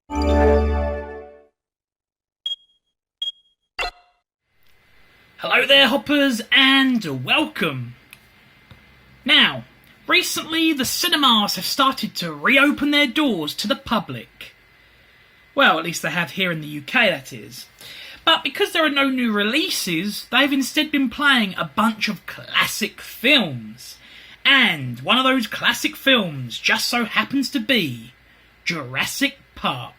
Hello there, hoppers, and welcome. Now, recently the cinemas have started to reopen their doors to the public. Well, at least they have here in the UK, that is. But because there are no new releases, they've instead been playing a bunch of classic films. And one of those classic films just so happens to be Jurassic Park.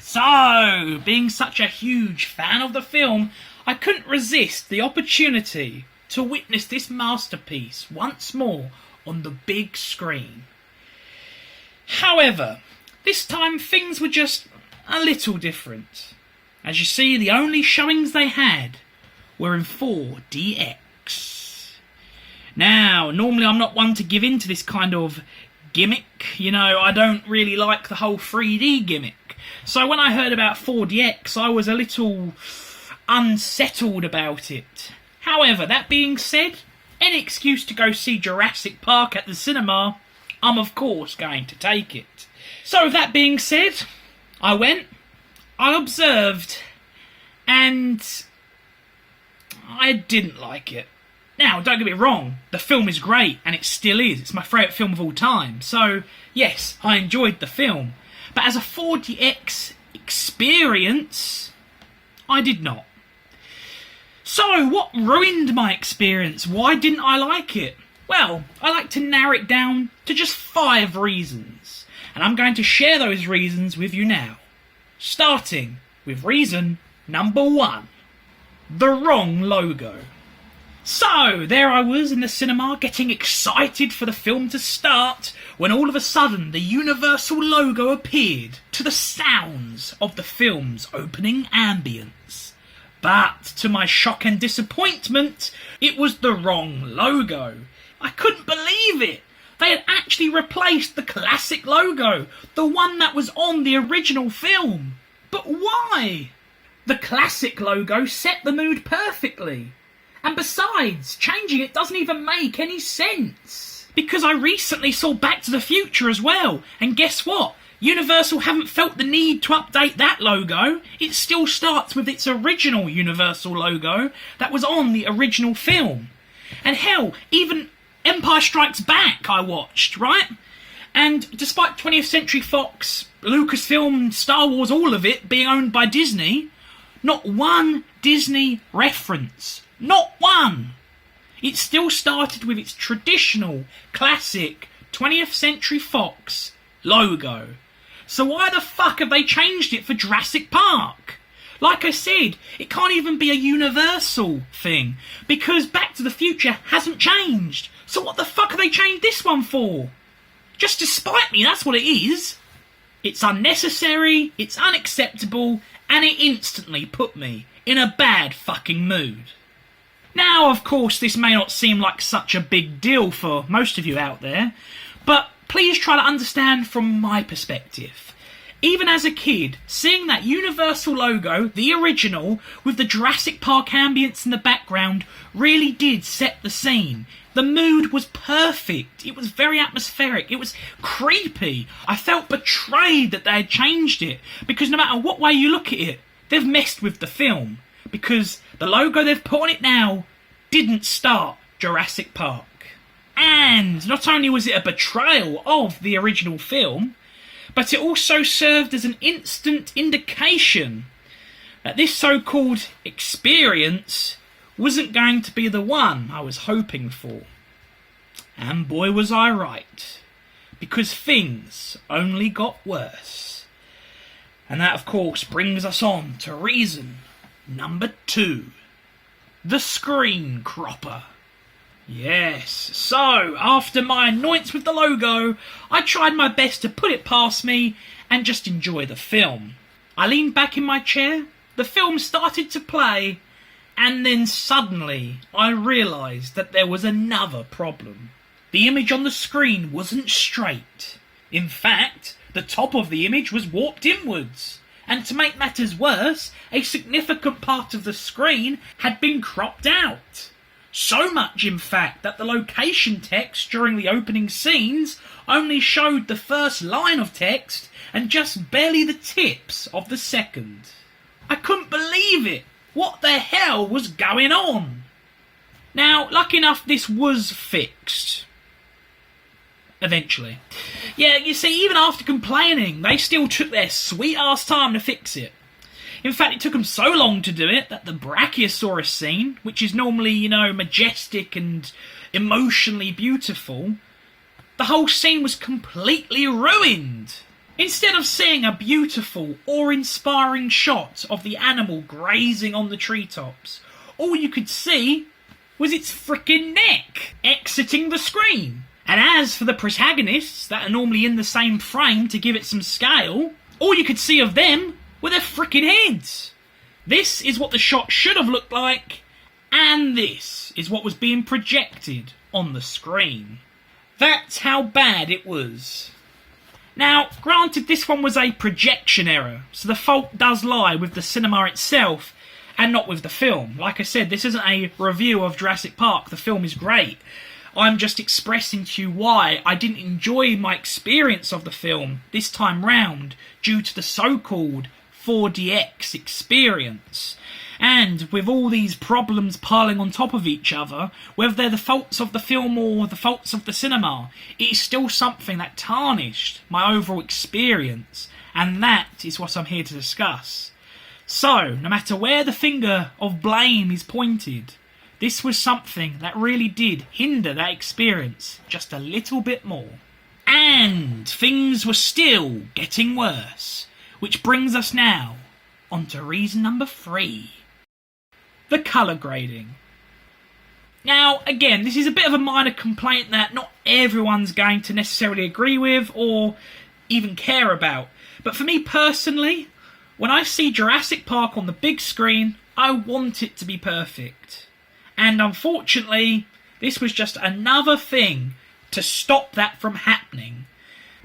So, being such a huge fan of the film, I couldn't resist the opportunity to witness this masterpiece once more on the big screen. However, this time things were just a little different. As you see, the only showings they had were in 4DX. Now, normally I'm not one to give in to this kind of gimmick. You know, I don't really like the whole 3D gimmick. So when I heard about 4DX, I was a little unsettled about it. However, that being said, any excuse to go see Jurassic Park at the cinema, I'm of course going to take it. So that being said, I went, I observed, and I didn't like it. Now, don't get me wrong, the film is great, and it still is. It's my favourite film of all time. So, yes, I enjoyed the film. But as a 4DX experience, I did not. So, what ruined my experience? Why didn't I like it? Well, I like to narrow it down to just 5 reasons. And I'm going to share those reasons with you now. Starting with reason number 1. The wrong logo. So, there I was in the cinema getting excited for the film to start when all of a sudden the Universal logo appeared to the sounds of the film's opening ambience. But, to my shock and disappointment, it was the wrong logo. I couldn't believe it! They had actually replaced the classic logo, the one that was on the original film. But why? The classic logo set the mood perfectly. And besides, changing it doesn't even make any sense. Because I recently saw Back to the Future as well, and guess what? Universal haven't felt the need to update that logo. It still starts with its original Universal logo that was on the original film. And hell, even Empire Strikes Back I watched, right? And despite 20th Century Fox, Lucasfilm, Star Wars, all of it being owned by Disney, not one Disney reference. Not one! It still started with its traditional, classic 20th Century Fox logo. So why the fuck have they changed it for Jurassic Park? Like I said, it can't even be a Universal thing, because Back to the Future hasn't changed. So what the fuck have they changed this one for? Just to spite me, that's what it is. It's unnecessary, it's unacceptable, and it instantly put me in a bad fucking mood. Now, of course, this may not seem like such a big deal for most of you out there, but please try to understand from my perspective. Even as a kid, seeing that Universal logo, the original, with the Jurassic Park ambience in the background, really did set the scene. The mood was perfect. It was very atmospheric. It was creepy. I felt betrayed that they had changed it, because no matter what way you look at it, they've messed with the film. Because the logo they've put on it now didn't start Jurassic Park. And not only was it a betrayal of the original film, but it also served as an instant indication that this so-called experience wasn't going to be the one I was hoping for. And boy was I right, because things only got worse. And that of course brings us on to reason number 2. The screen cropper. Yes, so after my annoyance with the logo, I tried my best to put it past me and just enjoy the film. I leaned back in my chair, the film started to play, and then suddenly I realised that there was another problem. The image on the screen wasn't straight. In fact, the top of the image was warped inwards. And to make matters worse, a significant part of the screen had been cropped out. So much, in fact, that the location text during the opening scenes only showed the first line of text and just barely the tips of the second. I couldn't believe it. What the hell was going on? Now, lucky enough, this was fixed. Eventually. Yeah, you see, even after complaining, they still took their sweet-ass time to fix it. In fact, it took them so long to do it that the Brachiosaurus scene, which is normally, majestic and emotionally beautiful, the whole scene was completely ruined. Instead of seeing a beautiful, awe-inspiring shot of the animal grazing on the treetops, all you could see was its frickin' neck exiting the screen. And as for the protagonists that are normally in the same frame to give it some scale, all you could see of them were their frickin' heads. This is what the shot should have looked like, and this is what was being projected on the screen. That's how bad it was. Now, granted, this one was a projection error, so the fault does lie with the cinema itself and not with the film. Like I said, this isn't a review of Jurassic Park. The film is great. I'm just expressing to you why I didn't enjoy my experience of the film this time round due to the so-called 4DX experience. And with all these problems piling on top of each other, whether they're the faults of the film or the faults of the cinema, it is still something that tarnished my overall experience, and that is what I'm here to discuss. So, no matter where the finger of blame is pointed, this was something that really did hinder that experience just a little bit more. And things were still getting worse, which brings us now on to reason number 3. The colour grading. Now, again, this is a bit of a minor complaint that not everyone's going to necessarily agree with or even care about. But for me personally, when I see Jurassic Park on the big screen, I want it to be perfect. And unfortunately, this was just another thing to stop that from happening.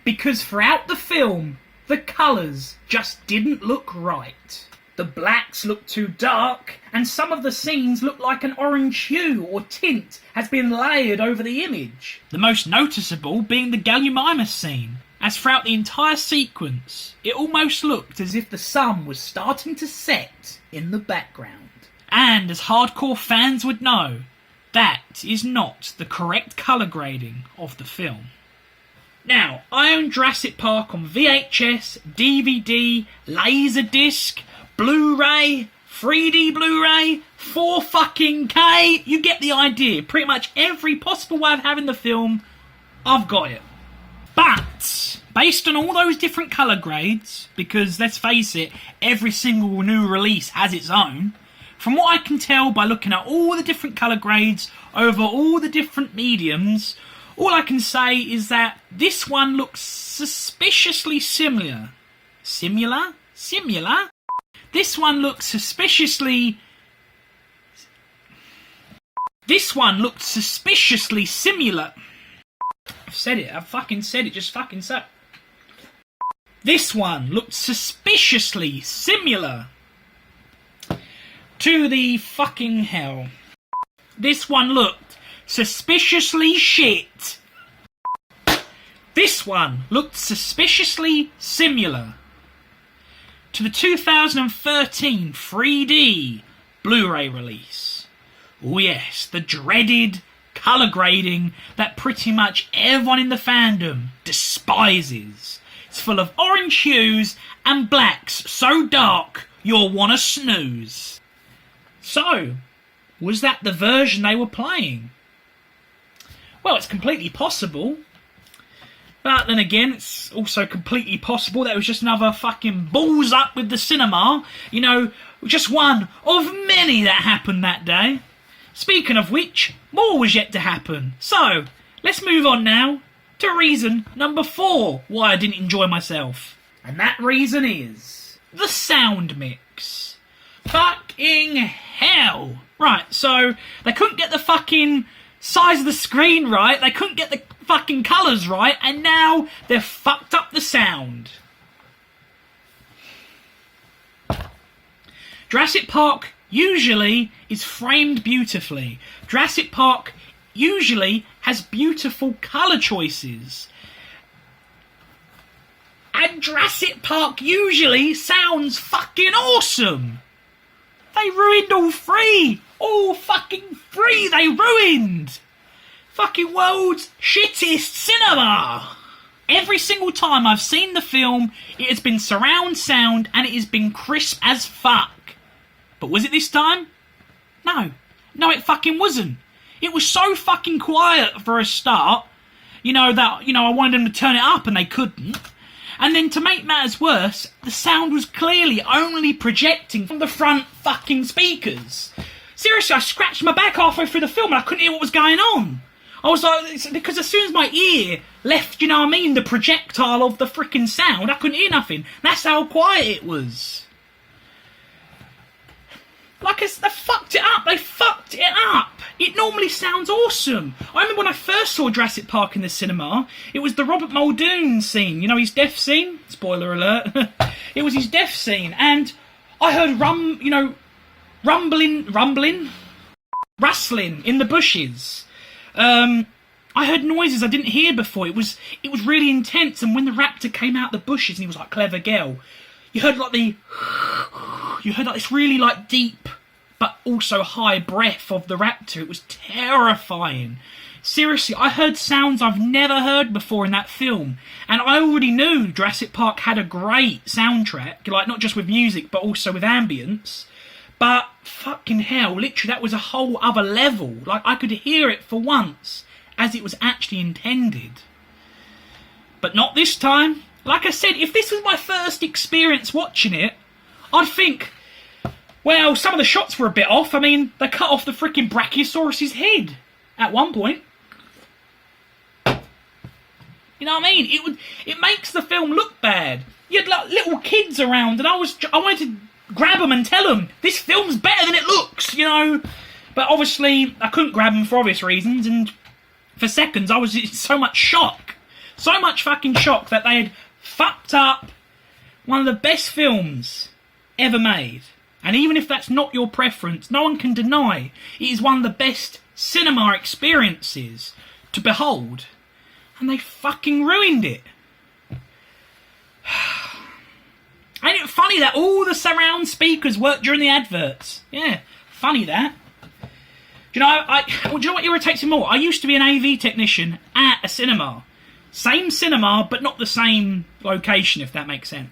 Because throughout the film, the colours just didn't look right. The blacks looked too dark, and some of the scenes looked like an orange hue or tint has been layered over the image. The most noticeable being the Gallimimus scene, as throughout the entire sequence, it almost looked as if the sun was starting to set in the background. And as hardcore fans would know, that is not the correct colour grading of the film. Now, I own Jurassic Park on VHS, DVD, Laserdisc, Blu-ray, 3D Blu-ray, 4K, you get the idea. Pretty much every possible way of having the film, I've got it. But, based on all those different colour grades, because let's face it, every single new release has its own, from what I can tell by looking at all the different colour grades over all the different mediums, all I can say is that this one looks suspiciously similar. Similar? This one looks suspiciously similar. I've said it. I've fucking said it. Just fucking say it. This one looked suspiciously similar to the fucking hell. This one looked suspiciously shit. This one looked suspiciously similar to the 2013 3D Blu-ray release. Oh yes, the dreaded colour grading that pretty much everyone in the fandom despises. It's full of orange hues and blacks so dark you'll wanna snooze. So, was that the version they were playing? Well, it's completely possible. But then again, it's also completely possible that it was just another fucking balls up with the cinema. You know, just one of many that happened that day. Speaking of which, more was yet to happen. So, let's move on now to reason number 4 why I didn't enjoy myself. And that reason is the sound mix. Fucking hell. Right, so they couldn't get the fucking size of the screen right, they couldn't get the fucking colours right, and now they've fucked up the sound. Jurassic Park usually is framed beautifully. Jurassic Park usually has beautiful colour choices. And Jurassic Park usually sounds fucking awesome. They ruined all three. All fucking three they ruined. Fucking world's shittest cinema. Every single time I've seen the film, it has been surround sound and it has been crisp as fuck. But was it this time? No. No, it fucking wasn't. It was so fucking quiet for a start, I wanted them to turn it up and they couldn't. And then to make matters worse, the sound was clearly only projecting from the front fucking speakers. Seriously, I scratched my back halfway through the film and I couldn't hear what was going on. I was like, because as soon as my ear left, the projectile of the frickin' sound, I couldn't hear nothing. That's how quiet it was. They fucked it up. They fucked it up. It normally sounds awesome. I remember when I first saw Jurassic Park in the cinema, it was the Robert Muldoon scene. His death scene? Spoiler alert. It was his death scene. And I heard rustling in the bushes. I heard noises I didn't hear before. It was really intense. And when the raptor came out the bushes and he was like, clever girl, you heard this really deep but also high breath of the raptor. It was terrifying. Seriously, I heard sounds I've never heard before in that film. And I already knew Jurassic Park had a great soundtrack, not just with music but also with ambience. But fucking hell, literally that was a whole other level. I could hear it for once as it was actually intended. But not this time. Like I said, if this was my first experience watching it, I'd think, well, some of the shots were a bit off. They cut off the freaking Brachiosaurus's head at one point. You know what I mean? It makes the film look bad. You had little kids around, and I wanted to grab them and tell them this film's better than it looks, But obviously, I couldn't grab them for obvious reasons, and for seconds I was in so much shock. So much fucking shock that they had fucked up one of the best films ever made. And even if that's not your preference, no one can deny it is one of the best cinema experiences to behold. And they fucking ruined it. Ain't it funny that all the surround speakers work during the adverts? Yeah, funny that. Do you know what irritates me more? I used to be an AV technician at a cinema. Same cinema, but not the same location, if that makes sense.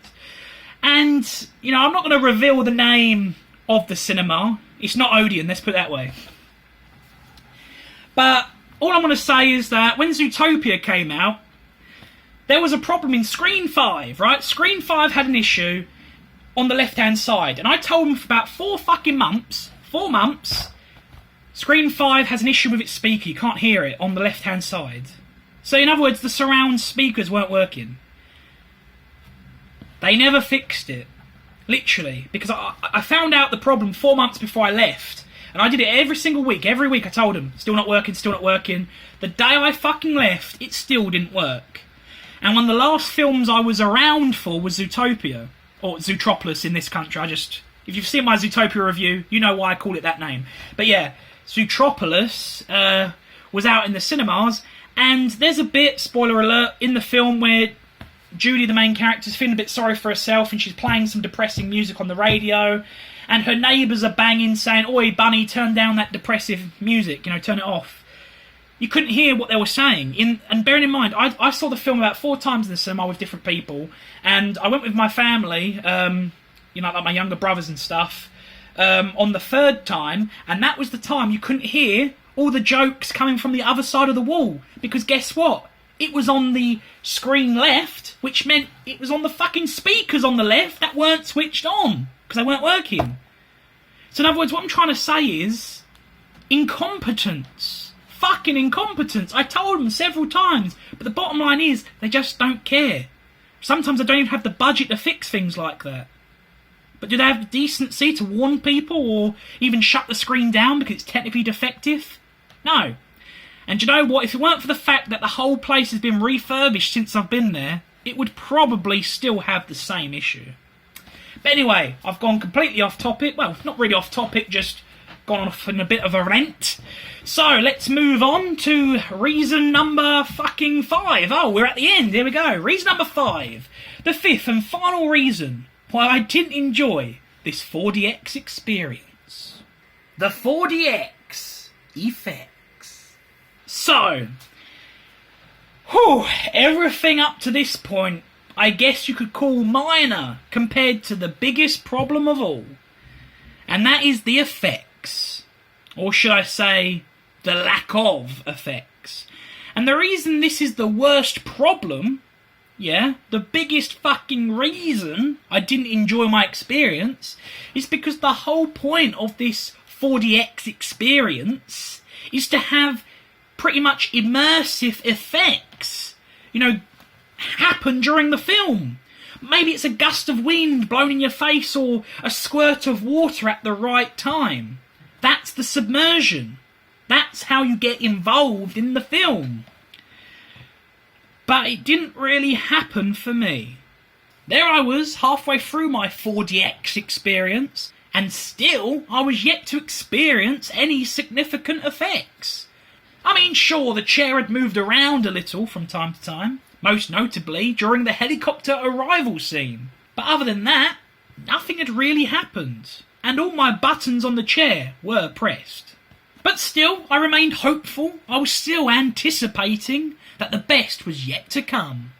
And, I'm not going to reveal the name of the cinema. It's not Odeon, let's put it that way. But all I'm going to say is that when Zootopia came out, there was a problem in Screen 5, right? Screen 5 had an issue on the left-hand side. And I told them for about 4 months, Screen 5 has an issue with its speaker. You can't hear it on the left-hand side. So in other words, the surround speakers weren't working. They never fixed it. Literally. Because I found out the problem 4 months before I left. And I did it every single week. Every week I told them, still not working, still not working. The day I fucking left, it still didn't work. And one of the last films I was around for was Zootopia. Or Zootropolis in this country. If you've seen my Zootopia review, you know why I call it that name. But yeah, Zootropolis was out in the cinemas. And there's a bit, spoiler alert, in the film where Judy, the main character, is feeling a bit sorry for herself and she's playing some depressing music on the radio. And her neighbours are banging, saying, "Oi, Bunny, turn down that depressive music, turn it off." You couldn't hear what they were saying. And bearing in mind, I saw the film about 4 times in the cinema with different people. And I went with my family, like my younger brothers and stuff, on the 3rd time. And that was the time you couldn't hear all the jokes coming from the other side of the wall. Because guess what? It was on the screen left, which meant it was on the fucking speakers on the left that weren't switched on. Because they weren't working. So in other words, what I'm trying to say is incompetence. Fucking incompetence. I told them several times. But the bottom line is, they just don't care. Sometimes they don't even have the budget to fix things like that. But do they have the decency to warn people or even shut the screen down because it's technically defective? No. And do you know what? If it weren't for the fact that the whole place has been refurbished since I've been there, it would probably still have the same issue. But anyway, I've gone completely off topic. Well, not really off topic, just gone off in a bit of a rant. So, let's move on to reason number fucking 5. Oh, we're at the end. Here we go. Reason number 5. The fifth and final reason why I didn't enjoy this 4DX experience. The 4DX effects. So, everything up to this point, I guess you could call minor compared to the biggest problem of all. And that is the effects. Or should I say, the lack of effects. And the reason this is the worst problem, the biggest fucking reason I didn't enjoy my experience, is because the whole point of this 4DX experience is to have pretty much immersive effects, happen during the film. Maybe it's a gust of wind blown in your face or a squirt of water at the right time. That's the submersion. That's how you get involved in the film. But it didn't really happen for me. There I was, halfway through my 4DX experience, and still I was yet to experience any significant effects. I mean, sure, the chair had moved around a little from time to time, most notably during the helicopter arrival scene. But other than that, nothing had really happened, and all my buttons on the chair were pressed. But still, I remained hopeful. I was still anticipating that the best was yet to come.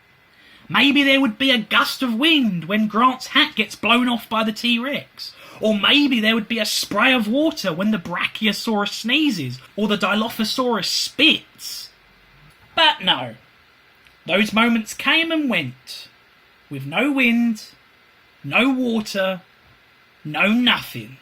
Maybe there would be a gust of wind when Grant's hat gets blown off by the T-Rex. Or maybe there would be a spray of water when the Brachiosaurus sneezes or the Dilophosaurus spits. But no. Those moments came and went, with no wind, no water, no nothing.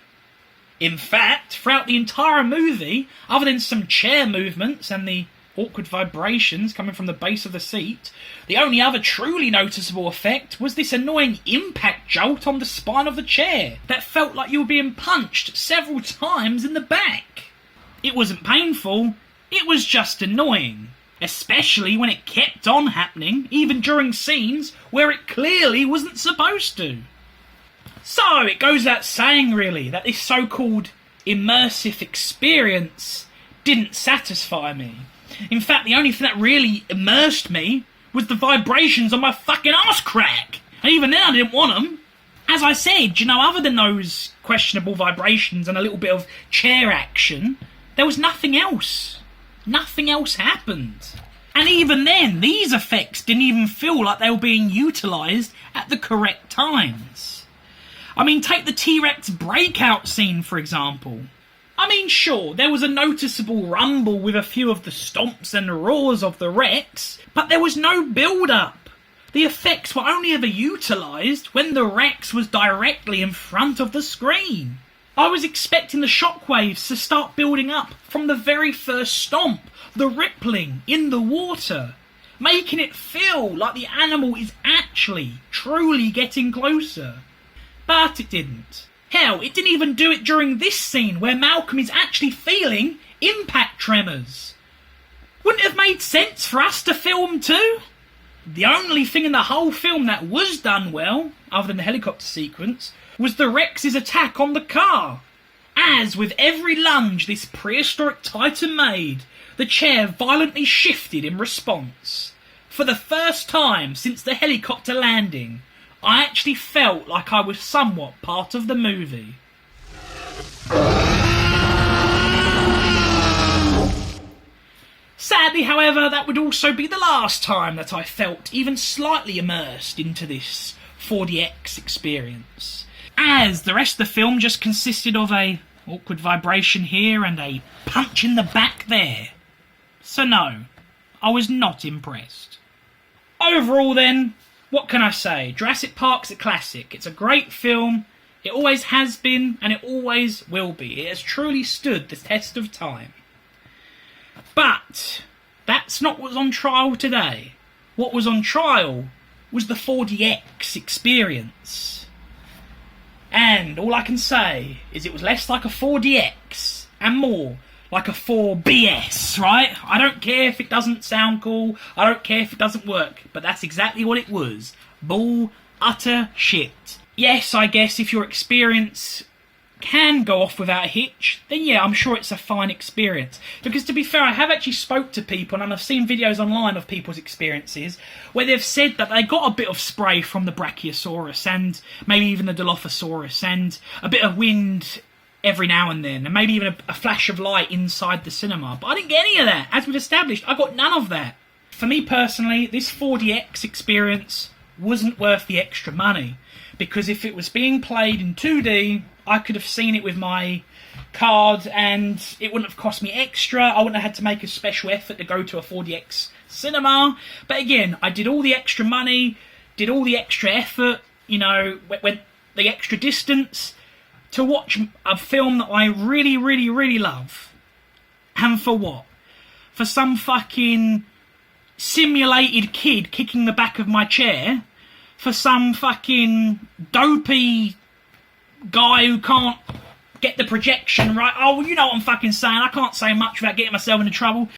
In fact, throughout the entire movie, other than some chair movements and the awkward vibrations coming from the base of the seat, the only other truly noticeable effect was this annoying impact jolt on the spine of the chair that felt like you were being punched several times in the back. It wasn't painful, it was just annoying. Especially when it kept on happening, even during scenes where it clearly wasn't supposed to. So, it goes without saying, really, that this so-called immersive experience didn't satisfy me. In fact, the only thing that really immersed me was the vibrations on my fucking arse crack. And even then, I didn't want them. As I said, other than those questionable vibrations and a little bit of chair action, there was nothing else. Nothing else happened. And even then, these effects didn't even feel like they were being utilised at the correct times. I mean, take the T-Rex breakout scene, for example. I mean, sure, there was a noticeable rumble with a few of the stomps and roars of the Rex, but there was no build-up. The effects were only ever utilised when the Rex was directly in front of the screen. I was expecting the shockwaves to start building up from the very first stomp, the rippling in the water, making it feel like the animal is actually, truly getting closer. But it didn't. Hell, it didn't even do it during this scene where Malcolm is actually feeling impact tremors. Wouldn't it have made sense for us to film too? The only thing in the whole film that was done well, other than the helicopter sequence, was the Rex's attack on the car. As with every lunge this prehistoric titan made, the chair violently shifted in response. For the first time since the helicopter landing, I actually felt like I was somewhat part of the movie. Sadly, however, that would also be the last time that I felt even slightly immersed into this 4DX experience, as the rest of the film just consisted of a awkward vibration here and a punch in the back there. So no, I was not impressed. Overall then, what can I say? Jurassic Park's a classic. It's a great film. It always has been, and it always will be. It has truly stood the test of time. But that's not what was on trial today. What was on trial was the 4DX experience. And all I can say is it was less like a 4DX and more like a 4BS, right? I don't care if it doesn't sound cool. I don't care if it doesn't work. But that's exactly what it was. Bull, utter shit. yes, I guess if your experience can go off without a hitch, then yeah, I'm sure it's a fine experience. Because to be fair, I have actually spoke to people, and I've seen videos online of people's experiences where they've said that they got a bit of spray from the Brachiosaurus and maybe even the Dilophosaurus and a bit of wind every now and then, and maybe even a flash of light inside the cinema. But I didn't get any of that. As we've established, I got none of that. For me personally, this 4DX experience wasn't worth the extra money, because if it was being played in 2D, I could have seen it with my card and it wouldn't have cost me extra. I wouldn't have had to make a special effort to go to a 4DX cinema. But again, I did all the extra money, did all the extra effort, you know, went the extra distance to watch a film that I really, really, really love. And for what? For some fucking simulated kid kicking the back of my chair? For some fucking dopey guy who can't get the projection right? Oh, well, you know what I'm fucking saying. I can't say much without getting myself into trouble.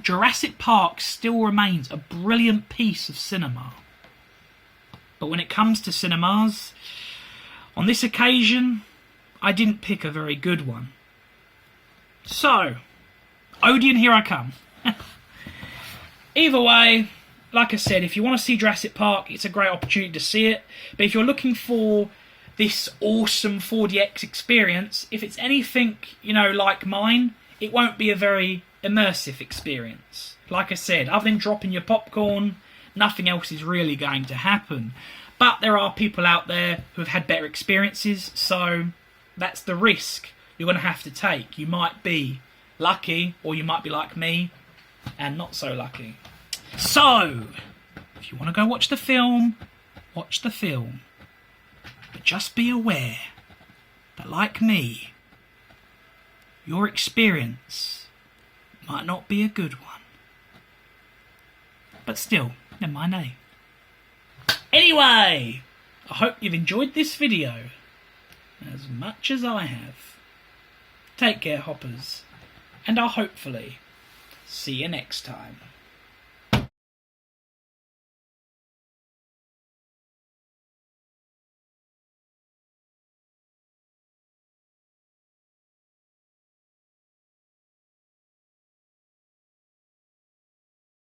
Jurassic Park still remains a brilliant piece of cinema. But when it comes to cinemas, on this occasion, I didn't pick a very good one. So, Odeon, here I come. Either way, like I said, if you want to see Jurassic Park, it's a great opportunity to see it. But if you're looking for this awesome 4DX experience, if it's anything, you know, like mine, it won't be a very immersive experience. Like I said, other than dropping your popcorn, nothing else is really going to happen. But there are people out there who have had better experiences, so that's the risk you're going to have to take. You might be lucky, or you might be like me, and not so lucky. So, if you want to go watch the film, watch the film. But just be aware that, like me, your experience might not be a good one. But still, never mind, eh? Anyway, I hope you've enjoyed this video as much as I have. Take care, hoppers, and I'll hopefully see you next time.